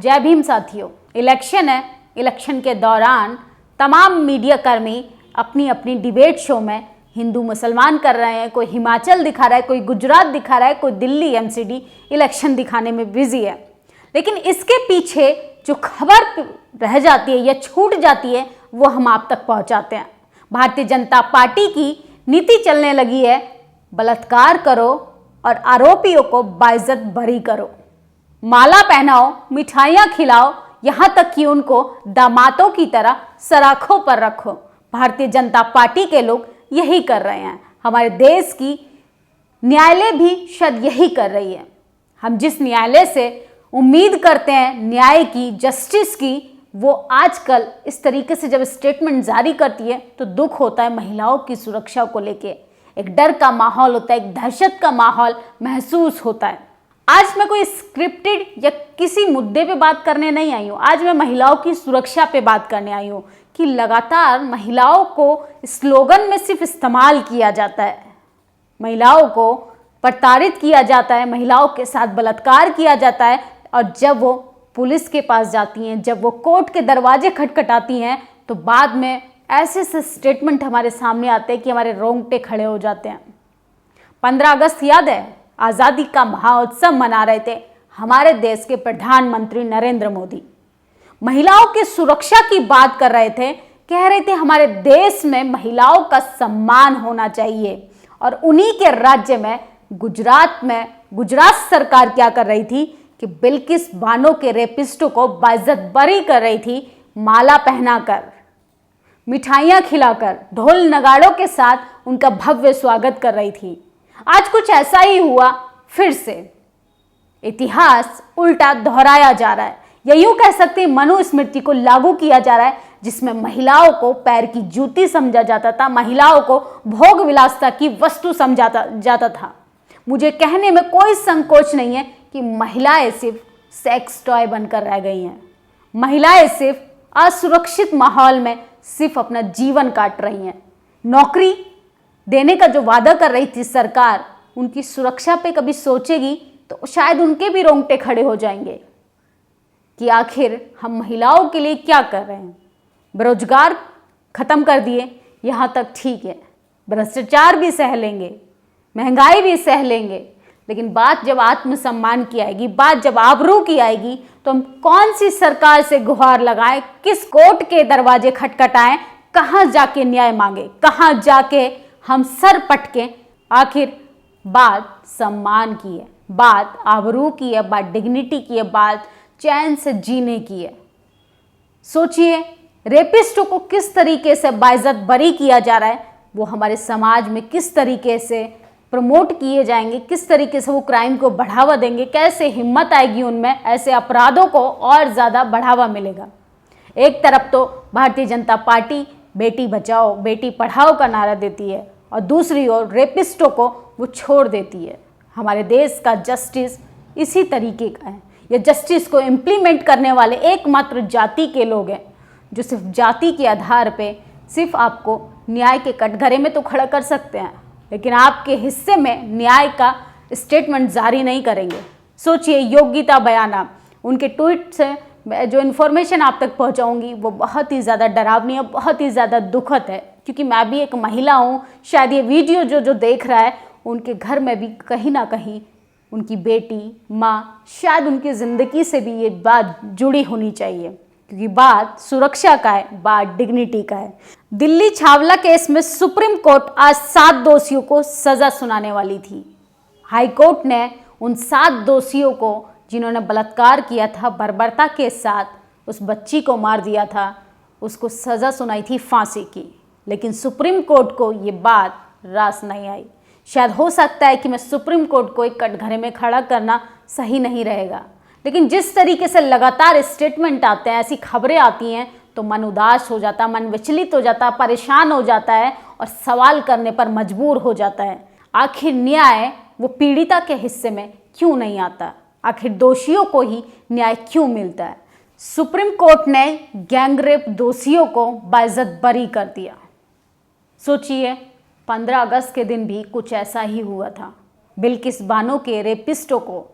जय भीम साथियों। इलेक्शन है, इलेक्शन के दौरान तमाम मीडिया कर्मी अपनी अपनी डिबेट शो में हिंदू मुसलमान कर रहे हैं। कोई हिमाचल दिखा रहा है, कोई गुजरात दिखा रहा है, कोई दिल्ली एमसीडी इलेक्शन दिखाने में बिजी है। लेकिन इसके पीछे जो खबर रह जाती है या छूट जाती है वो हम आप तक पहुंचाते हैं। भारतीय जनता पार्टी की नीति चलने लगी है, बलात्कार करो और आरोपियों को बाइज्जत बरी करो, माला पहनाओ, मिठाइयाँ खिलाओ, यहाँ तक कि उनको दामादों की तरह सराखों पर रखो। भारतीय जनता पार्टी के लोग यही कर रहे हैं। हमारे देश की न्यायालय भी शायद यही कर रही है। हम जिस न्यायालय से उम्मीद करते हैं न्याय की, जस्टिस की, वो आजकल इस तरीके से जब स्टेटमेंट जारी करती है तो दुख होता है। महिलाओं की सुरक्षा को लेके एक डर का माहौल होता है, एक दहशत का माहौल महसूस होता है। आज मैं कोई स्क्रिप्टेड या किसी मुद्दे पे बात करने नहीं आई हूँ। आज मैं महिलाओं की सुरक्षा पे बात करने आई हूँ कि लगातार महिलाओं को स्लोगन में सिर्फ इस्तेमाल किया जाता है, महिलाओं को प्रताड़ित किया जाता है, महिलाओं के साथ बलात्कार किया जाता है। और जब वो पुलिस के पास जाती हैं, जब वो कोर्ट के दरवाजे खटखटाती हैं, तो बाद में ऐसे स्टेटमेंट हमारे सामने आते हैं कि हमारे रोंगटे खड़े हो जाते हैं। 15 अगस्त याद है, आज़ादी का महाउत्सव मना रहे थे हमारे देश के प्रधानमंत्री नरेंद्र मोदी। महिलाओं की सुरक्षा की बात कर रहे थे, कह रहे थे हमारे देश में महिलाओं का सम्मान होना चाहिए। और उन्हीं के राज्य में गुजरात सरकार क्या कर रही थी कि बिल्किस बानो के रेपिस्टों को बाइज्जत बरी कर रही थी, माला पहनाकर, मिठाइयाँ खिलाकर, ढोल नगाड़ों के साथ उनका भव्य स्वागत कर रही थी। आज कुछ ऐसा ही हुआ फिर से। इतिहास उल्टा दोहराया जा रहा है, या यूं कह सकते हैं मनुस्मृति को लागू किया जा रहा है, जिसमें महिलाओं को पैर की जूती समझा जाता था, महिलाओं को भोग विलासता की वस्तु समझा जाता था। मुझे कहने में कोई संकोच नहीं है कि महिलाएं सिर्फ सेक्स टॉय बनकर रह गई हैं। महिलाएं सिर्फ असुरक्षित माहौल में सिर्फ अपना जीवन काट रही हैं। नौकरी देने का जो वादा कर रही थी सरकार, उनकी सुरक्षा पे कभी सोचेगी तो शायद उनके भी रोंगटे खड़े हो जाएंगे कि आखिर हम महिलाओं के लिए क्या कर रहे हैं। बेरोजगार खत्म कर दिए, यहाँ तक ठीक है, भ्रष्टाचार भी सह लेंगे, महंगाई भी सह लेंगे, लेकिन बात जब आत्मसम्मान की आएगी, बात जब आबरू की आएगी, तो हम कौन सी सरकार से गुहार लगाएं, किस कोर्ट के दरवाजे खटखटाएं, कहाँ जाके न्याय मांगे, कहाँ जाके हम सर पटके। आखिर बात सम्मान की है, बात आबरू की है, बात डिग्निटी की है, बात चैन से जीने की है। सोचिए, रेपिस्टों को किस तरीके से बाइज्जत बरी किया जा रहा है, वो हमारे समाज में किस तरीके से प्रमोट किए जाएंगे, किस तरीके से वो क्राइम को बढ़ावा देंगे, कैसे हिम्मत आएगी उनमें, ऐसे अपराधों को और ज़्यादा बढ़ावा मिलेगा। एक तरफ तो भारतीय जनता पार्टी बेटी बचाओ बेटी पढ़ाओ का नारा देती है, और दूसरी ओर रेपिस्टों को वो छोड़ देती है। हमारे देश का जस्टिस इसी तरीके का है। ये जस्टिस को इम्प्लीमेंट करने वाले एकमात्र जाति के लोग हैं, जो सिर्फ जाति के आधार पे सिर्फ आपको न्याय के कटघरे में तो खड़ा कर सकते हैं, लेकिन आपके हिस्से में न्याय का स्टेटमेंट जारी नहीं करेंगे। सोचिए, योगिता बयाना, उनके ट्वीट से जो इन्फॉर्मेशन आप तक पहुंचाऊंगी वो बहुत ही ज़्यादा डरावनी है, बहुत ही ज़्यादा दुखद है, क्योंकि मैं भी एक महिला हूँ। शायद ये वीडियो जो देख रहा है, उनके घर में भी कहीं ना कहीं उनकी बेटी, माँ, शायद उनकी ज़िंदगी से भी ये बात जुड़ी होनी चाहिए, क्योंकि बात सुरक्षा का है, बात डिग्निटी का है। दिल्ली छावला केस में सुप्रीम कोर्ट आज 7 दोषियों को सज़ा सुनाने वाली थी। हाई कोर्ट ने उन 7 दोषियों को, जिन्होंने बलात्कार किया था, बर्बरता के साथ उस बच्ची को मार दिया था, उसको सज़ा सुनाई थी फांसी की। लेकिन सुप्रीम कोर्ट को ये बात रास नहीं आई। शायद हो सकता है कि मैं सुप्रीम कोर्ट को एक कटघरे में खड़ा करना सही नहीं रहेगा, लेकिन जिस तरीके से लगातार स्टेटमेंट आते हैं, ऐसी खबरें आती हैं, तो मन उदास हो जाता है, मन विचलित हो जाता है, परेशान हो जाता है और सवाल करने पर मजबूर हो जाता है। आखिर न्याय वो पीड़िता के हिस्से में क्यों नहीं आता? आखिर दोषियों को ही न्याय क्यों मिलता है? सुप्रीम कोर्ट ने गैंगरेप दोषियों को बाइज्जत बरी कर दिया। सोचिए, 15 अगस्त के दिन भी कुछ ऐसा ही हुआ था। बिल्किस बानो के रेपिस्टों को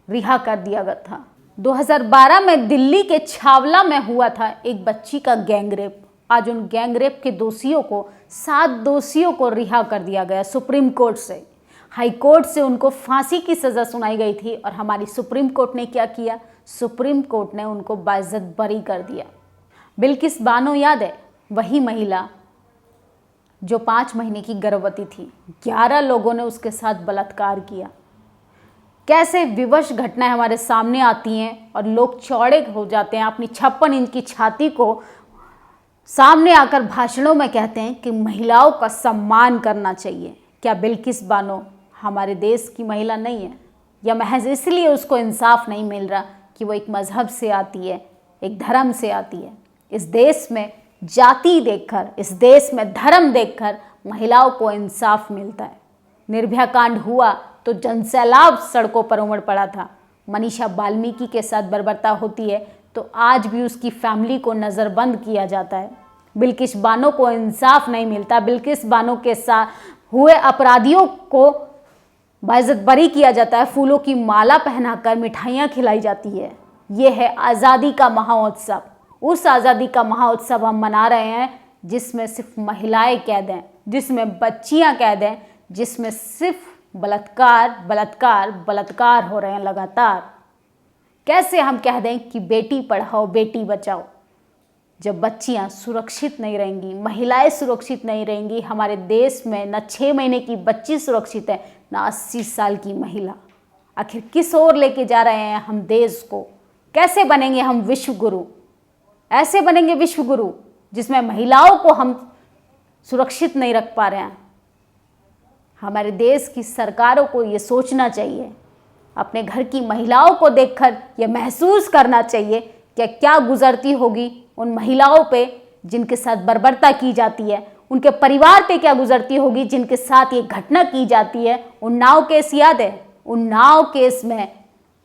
रिहा कर दिया गया था। 2012 में दिल्ली के छावला में हुआ था एक बच्ची का गैंगरेप। आज उन गैंगरेप के दोषियों को 7 दोषियों को रिहा कर दिया गया सुप्रीम कोर्ट से। हाई कोर्ट से उनको फांसी की सज़ा सुनाई गई थी और हमारी सुप्रीम कोर्ट ने क्या किया? सुप्रीम कोर्ट ने उनको बाइज्जत बरी कर दिया। बिल्किस बानो याद है? वही महिला जो 5 महीने की गर्भवती थी। 11 लोगों ने उसके साथ बलात्कार किया। कैसे विवश घटनाएं हमारे सामने आती हैं और लोग चौड़े हो जाते हैं, अपनी 56 इंच की छाती को सामने आकर भाषणों में कहते हैं कि महिलाओं का सम्मान करना चाहिए। क्या बिल्किस बानो हमारे देश की महिला नहीं है? या महज इसलिए उसको इंसाफ नहीं मिल रहा कि वो एक मज़हब से आती है, एक धर्म से आती है? इस देश में जाति देखकर, इस देश में धर्म देखकर महिलाओं को इंसाफ मिलता है। निर्भया कांड हुआ तो जनसैलाब सड़कों पर उमड़ पड़ा था। मनीषा वाल्मीकि के साथ बर्बरता होती है तो आज भी उसकी फैमिली को नज़रबंद किया जाता है। बिल्किस बानो को इंसाफ नहीं मिलता। बिल्किस बानो के साथ हुए अपराधियों को बाइज्जत बरी किया जाता है, फूलों की माला पहनाकर मिठाइयाँ खिलाई जाती है। ये है आज़ादी का महाउत्सव। उस आज़ादी का महाउत्सव हम मना रहे हैं जिसमें सिर्फ महिलाएं कैद हैं, जिसमें बच्चियां कैद हैं, जिसमें सिर्फ बलात्कार बलात्कार बलात्कार हो रहे हैं लगातार। कैसे हम कह दें कि बेटी पढ़ाओ बेटी बचाओ जब बच्चियां सुरक्षित नहीं रहेंगी, महिलाएं सुरक्षित नहीं रहेंगी? हमारे देश में न 6 महीने की बच्ची सुरक्षित है, न 80 साल की महिला। आखिर किस ओर लेके जा रहे हैं हम देश को? कैसे बनेंगे हम विश्व गुरु? ऐसे बनेंगे विश्व गुरु जिसमें महिलाओं को हम सुरक्षित नहीं रख पा रहे हैं। हमारे देश की सरकारों को ये सोचना चाहिए, अपने घर की महिलाओं को देखकर ये महसूस करना चाहिए कि क्या गुजरती होगी उन महिलाओं पे जिनके साथ बर्बरता की जाती है, उनके परिवार पे क्या गुजरती होगी जिनके साथ ये घटना की जाती है। उन्नाव केस याद है? उन्नाव केस में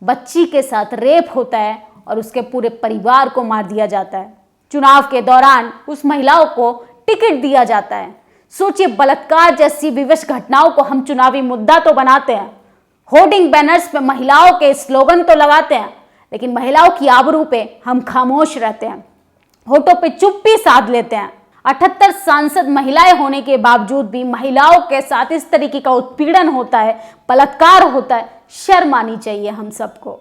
बच्ची के साथ रेप होता है और उसके पूरे परिवार को मार दिया जाता है। चुनाव के दौरान उस महिलाओं को टिकट दिया जाता है। सोचिए, बलात्कार जैसी विवश घटनाओं को हम चुनावी मुद्दा तो बनाते हैं, होर्डिंग बैनर्स पे महिलाओं के स्लोगन तो लगाते हैं, लेकिन महिलाओं की आबरू पे हम खामोश रहते हैं, होठों पे चुप्पी साध लेते हैं। 78 सांसद महिलाएं होने के बावजूद भी महिलाओं के साथ इस तरीके का उत्पीड़न होता है, बलात्कार होता है। शर्म आनी चाहिए हम सबको।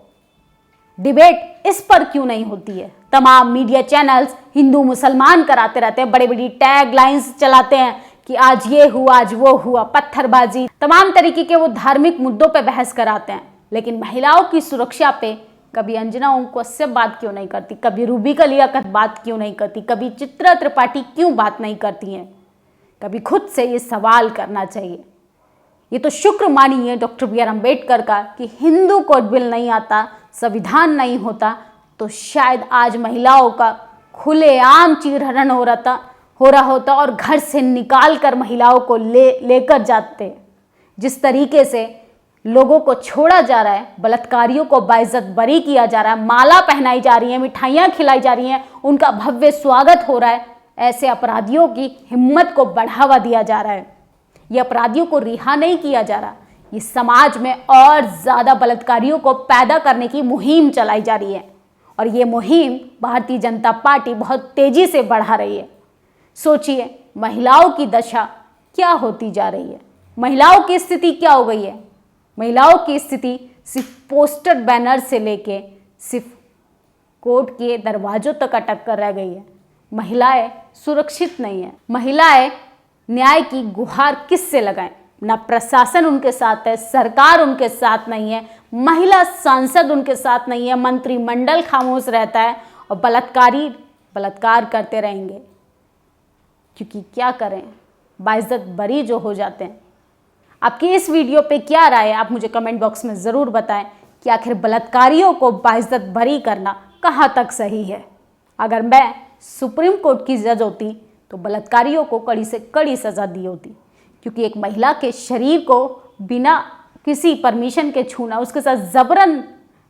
डिबेट इस पर क्यों नहीं होती है? तमाम मीडिया चैनल्स हिंदू मुसलमान कराते रहते हैं, बड़ी बड़ी टैग लाइन्स चलाते हैं कि आज ये हुआ आज वो हुआ, पत्थरबाजी, तमाम तरीके के वो धार्मिक मुद्दों पे बहस कराते हैं। लेकिन महिलाओं की सुरक्षा पे कभी अंजना उनको से बात क्यों नहीं करती? कभी रूबी का लियाकत बात क्यों नहीं करती? कभी चित्रा त्रिपाठी क्यों बात नहीं करती हैं? कभी खुद से ये सवाल करना चाहिए। ये तो शुक्र मानिए डॉक्टर BR अम्बेडकर का कि हिंदू कोड बिल नहीं आता, संविधान नहीं होता तो शायद आज महिलाओं का खुलेआम चीरहरण हो रहा होता और घर से निकाल कर महिलाओं को लेकर जाते। जिस तरीके से लोगों को छोड़ा जा रहा है, बलात्कारियों को बाइज्जत बरी किया जा रहा है, माला पहनाई जा रही है, मिठाइयाँ खिलाई जा रही हैं, उनका भव्य स्वागत हो रहा है, ऐसे अपराधियों की हिम्मत को बढ़ावा दिया जा रहा है। ये अपराधियों को रिहा नहीं किया जा रहा, ये समाज में और ज़्यादा बलात्कारियों को पैदा करने की मुहिम चलाई जा रही है और ये मुहिम भारतीय जनता पार्टी बहुत तेज़ी से बढ़ा रही है। सोचिए, महिलाओं की दशा क्या होती जा रही है, महिलाओं की स्थिति क्या हो गई है। महिलाओं की स्थिति सिर्फ पोस्टर बैनर से लेके सिर्फ कोर्ट के दरवाजों तक अटक कर रह गई है। महिलाएं सुरक्षित नहीं है। महिलाएं न्याय की गुहार किससे लगाएं? ना प्रशासन उनके साथ है, सरकार उनके साथ नहीं है, महिला सांसद उनके साथ नहीं है, मंत्रिमंडल खामोश रहता है और बलात्कारी बलात्कार करते रहेंगे। क्योंकि क्या करें, बाइज्जत बरी जो हो जाते हैं। आपकी इस वीडियो पे क्या राय है? आप मुझे कमेंट बॉक्स में ज़रूर बताएं कि आखिर बलात्कारियों को बाइज्जत बरी करना कहाँ तक सही है। अगर मैं सुप्रीम कोर्ट की जज होती तो बलात्कारियों को कड़ी से कड़ी सज़ा दी होती, क्योंकि एक महिला के शरीर को बिना किसी परमिशन के छूना, उसके साथ जबरन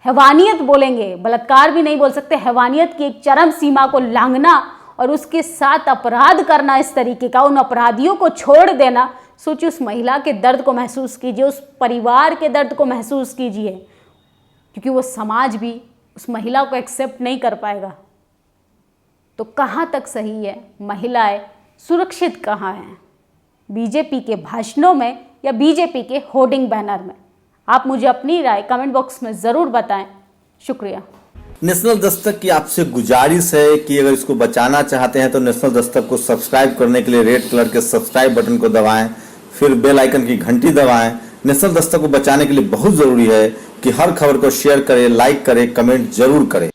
हैवानियत बोलेंगे, बलात्कार भी नहीं बोल सकते, हैवानियत की एक चरम सीमा को लांघना और उसके साथ अपराध करना इस तरीके का, उन अपराधियों को छोड़ देना। सोचिए, उस महिला के दर्द को महसूस कीजिए, उस परिवार के दर्द को महसूस कीजिए, क्योंकि वो समाज भी उस महिला को एक्सेप्ट नहीं कर पाएगा। तो कहाँ तक सही है, महिलाएं सुरक्षित कहाँ हैं, बीजेपी के भाषणों में या बीजेपी के होर्डिंग बैनर में? आप मुझे अपनी राय कमेंट बॉक्स में ज़रूर बताएं। शुक्रिया। नेशनल दस्तक की आपसे गुजारिश है कि अगर इसको बचाना चाहते हैं तो नेशनल दस्तक को सब्सक्राइब करने के लिए रेड कलर के सब्सक्राइब बटन को दबाएं, फिर बेल आइकन की घंटी दबाएं। नेशनल दस्तक को बचाने के लिए बहुत ज़रूरी है कि हर खबर को शेयर करें, लाइक करें, कमेंट जरूर करें।